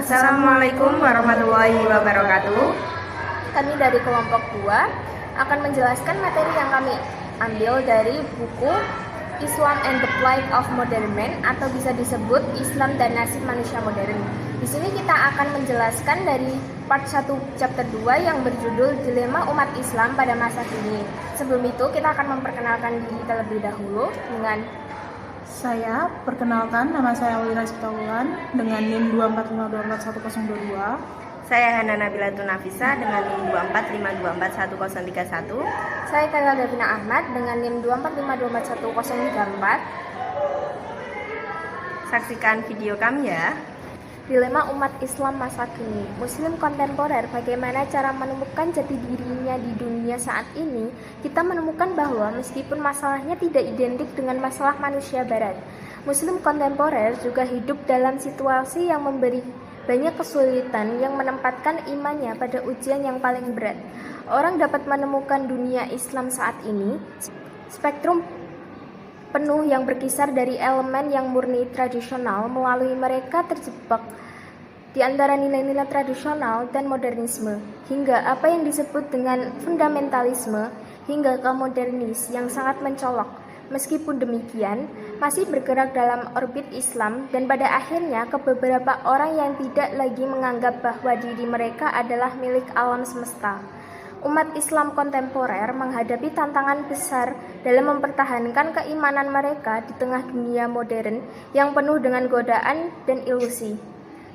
Assalamualaikum warahmatullahi wabarakatuh. Kami dari kelompok 2 akan menjelaskan materi yang kami ambil dari buku Islam and the Plight of Modern Man atau bisa disebut Islam dan Nasib Manusia Modern. Di sini kita akan menjelaskan dari part 1 chapter 2 yang berjudul Dilema Umat Islam pada Masa Kini. Sebelum itu kita akan memperkenalkan diri terlebih dahulu dengan Saya perkenalkan, nama saya Aulina Siptawulan dengan NIM 245241022. Saya Hana Nabila Tunafisa dengan NIM 245241031. Saya Kayla Davina Ahmad dengan NIM 245241034. Saksikan video kami ya. Dilema umat Islam masa kini, Muslim kontemporer, bagaimana cara menemukan jati dirinya di dunia saat ini. Kita menemukan bahwa meskipun masalahnya tidak identik dengan masalah manusia barat, Muslim kontemporer juga hidup dalam situasi yang memberi banyak kesulitan yang menempatkan imannya pada ujian yang paling berat. Orang dapat menemukan dunia Islam saat ini, spektrum penuh yang berkisar dari elemen yang murni tradisional melalui mereka terjebak di antara nilai-nilai tradisional dan modernisme, hingga apa yang disebut dengan fundamentalisme, hingga ke modernis yang sangat mencolok. Meskipun demikian, masih bergerak dalam orbit Islam dan pada akhirnya ke beberapa orang yang tidak lagi menganggap bahwa diri mereka adalah milik alam semesta. Umat Islam kontemporer menghadapi tantangan besar dalam mempertahankan keimanan mereka di tengah dunia modern yang penuh dengan godaan dan ilusi.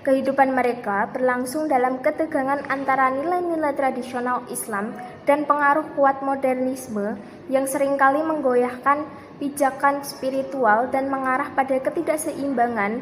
Kehidupan mereka berlangsung dalam ketegangan antara nilai-nilai tradisional Islam dan pengaruh kuat modernisme yang seringkali menggoyahkan pijakan spiritual dan mengarah pada ketidakseimbangan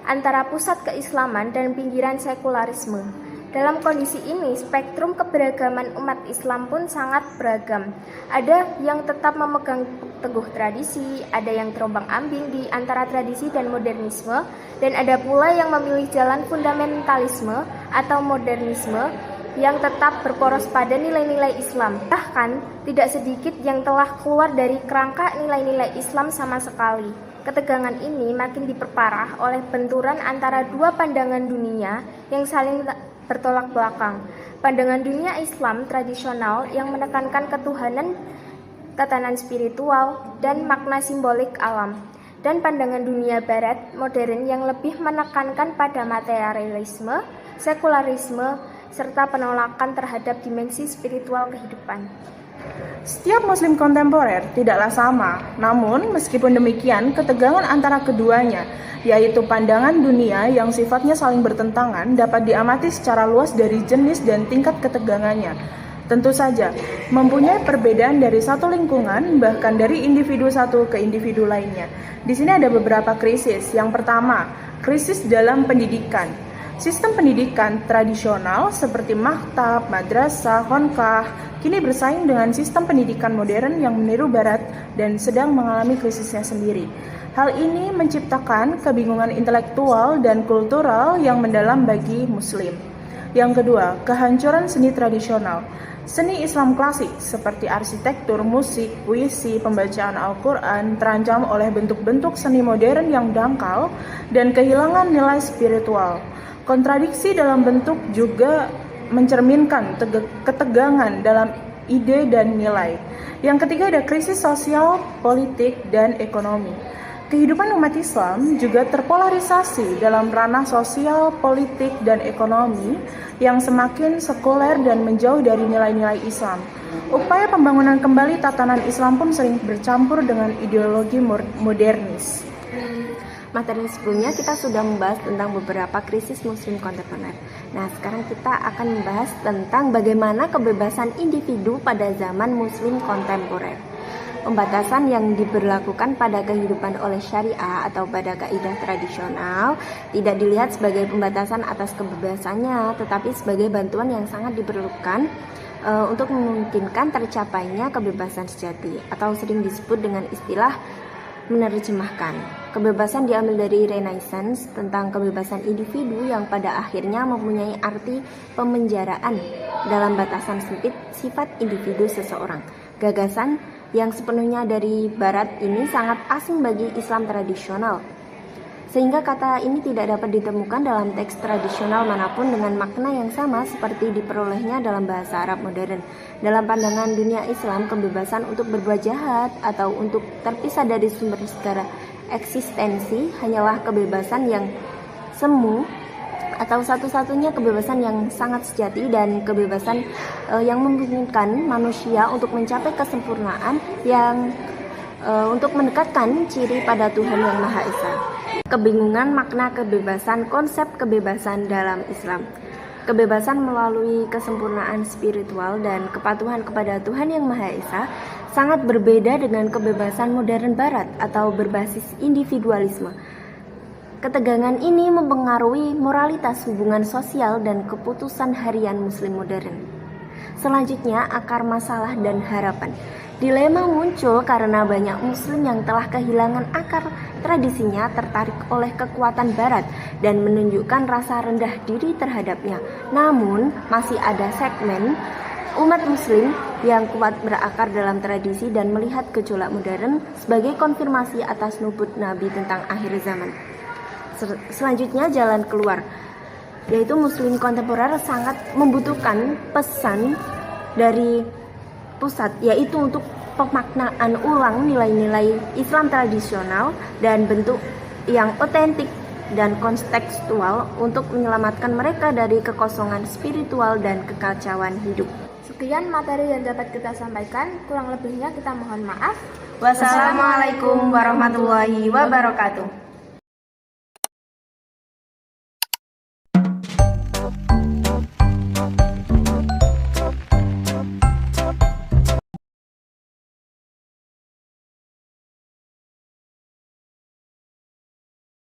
antara pusat keislaman dan pinggiran sekularisme. Dalam kondisi ini, spektrum keberagaman umat Islam pun sangat beragam. Ada yang tetap memegang teguh tradisi, ada yang terombang-ambing di antara tradisi dan modernisme, dan ada pula yang memilih jalan fundamentalisme atau modernisme yang tetap berporos pada nilai-nilai Islam. Bahkan, tidak sedikit yang telah keluar dari kerangka nilai-nilai Islam sama sekali. Ketegangan ini makin diperparah oleh benturan antara dua pandangan dunia yang saling bertolak belakang. Pandangan dunia Islam tradisional yang menekankan ketuhanan, tatanan spiritual, dan makna simbolik alam, dan pandangan dunia barat modern yang lebih menekankan pada materialisme, sekularisme, serta penolakan terhadap dimensi spiritual kehidupan. Setiap Muslim kontemporer tidaklah sama, namun meskipun demikian ketegangan antara keduanya, yaitu pandangan dunia yang sifatnya saling bertentangan, dapat diamati secara luas dari jenis dan tingkat ketegangannya. Tentu saja, mempunyai perbedaan dari satu lingkungan, bahkan dari individu satu ke individu lainnya. Di sini ada beberapa krisis. Yang pertama, krisis dalam pendidikan. Sistem pendidikan tradisional seperti maktab, madrasah, khonkah kini bersaing dengan sistem pendidikan modern yang meniru barat dan sedang mengalami krisisnya sendiri. Hal ini menciptakan kebingungan intelektual dan kultural yang mendalam bagi Muslim. Yang kedua, kehancuran seni tradisional. Seni Islam klasik seperti arsitektur, musik, puisi, pembacaan Al-Quran terancam oleh bentuk-bentuk seni modern yang dangkal dan kehilangan nilai spiritual. Kontradiksi dalam bentuk juga mencerminkan ketegangan dalam ide dan nilai. Yang ketiga ada krisis sosial, politik, dan ekonomi. Kehidupan umat Islam juga terpolarisasi dalam ranah sosial, politik, dan ekonomi yang semakin sekuler dan menjauh dari nilai-nilai Islam. Upaya pembangunan kembali tatanan Islam pun sering bercampur dengan ideologi modernis. Materi sebelumnya kita sudah membahas tentang beberapa krisis Muslim kontemporer. Nah, sekarang kita akan membahas tentang bagaimana kebebasan individu pada zaman Muslim kontemporer. Pembatasan yang diberlakukan pada kehidupan oleh syariah atau pada kaidah tradisional tidak dilihat sebagai pembatasan atas kebebasannya, tetapi sebagai bantuan yang sangat diperlukan untuk memungkinkan tercapainya kebebasan sejati atau sering disebut dengan istilah menerjemahkan. Kebebasan diambil dari Renaissance tentang kebebasan individu yang pada akhirnya mempunyai arti pemenjaraan dalam batasan sempit sifat individu seseorang. Gagasan yang sepenuhnya dari Barat ini sangat asing bagi Islam tradisional. sehingga kata ini tidak dapat ditemukan dalam teks tradisional manapun dengan makna yang sama seperti diperolehnya dalam bahasa Arab modern. Dalam pandangan dunia Islam, kebebasan untuk berbuat jahat atau untuk terpisah dari sumber segala eksistensi hanyalah kebebasan yang semu atau satu-satunya kebebasan yang sangat sejati dan kebebasan yang memungkinkan manusia untuk mencapai kesempurnaan yang untuk mendekatkan ciri pada Tuhan Yang Maha Esa. Kebingungan makna kebebasan, konsep kebebasan dalam Islam. Kebebasan melalui kesempurnaan spiritual dan kepatuhan kepada Tuhan Yang Maha Esa sangat berbeda dengan kebebasan modern barat atau berbasis individualisme. Ketegangan ini mempengaruhi moralitas hubungan sosial dan keputusan harian Muslim modern. Selanjutnya, akar masalah dan harapan. Dilema muncul karena banyak Muslim yang telah kehilangan akar tradisinya tertarik oleh kekuatan Barat dan menunjukkan rasa rendah diri terhadapnya. Namun, masih ada segmen umat Muslim yang kuat berakar dalam tradisi dan melihat gejolak modern sebagai konfirmasi atas nubut Nabi tentang akhir zaman. Selanjutnya, jalan keluar, yaitu Muslim kontemporer sangat membutuhkan pesan dari pusat, yaitu untuk pemaknaan ulang nilai-nilai Islam tradisional dan bentuk yang otentik dan kontekstual untuk menyelamatkan mereka dari kekosongan spiritual dan kekacauan hidup. Sekian materi yang dapat kita sampaikan, kurang lebihnya kita mohon maaf. Wassalamualaikum warahmatullahi wabarakatuh.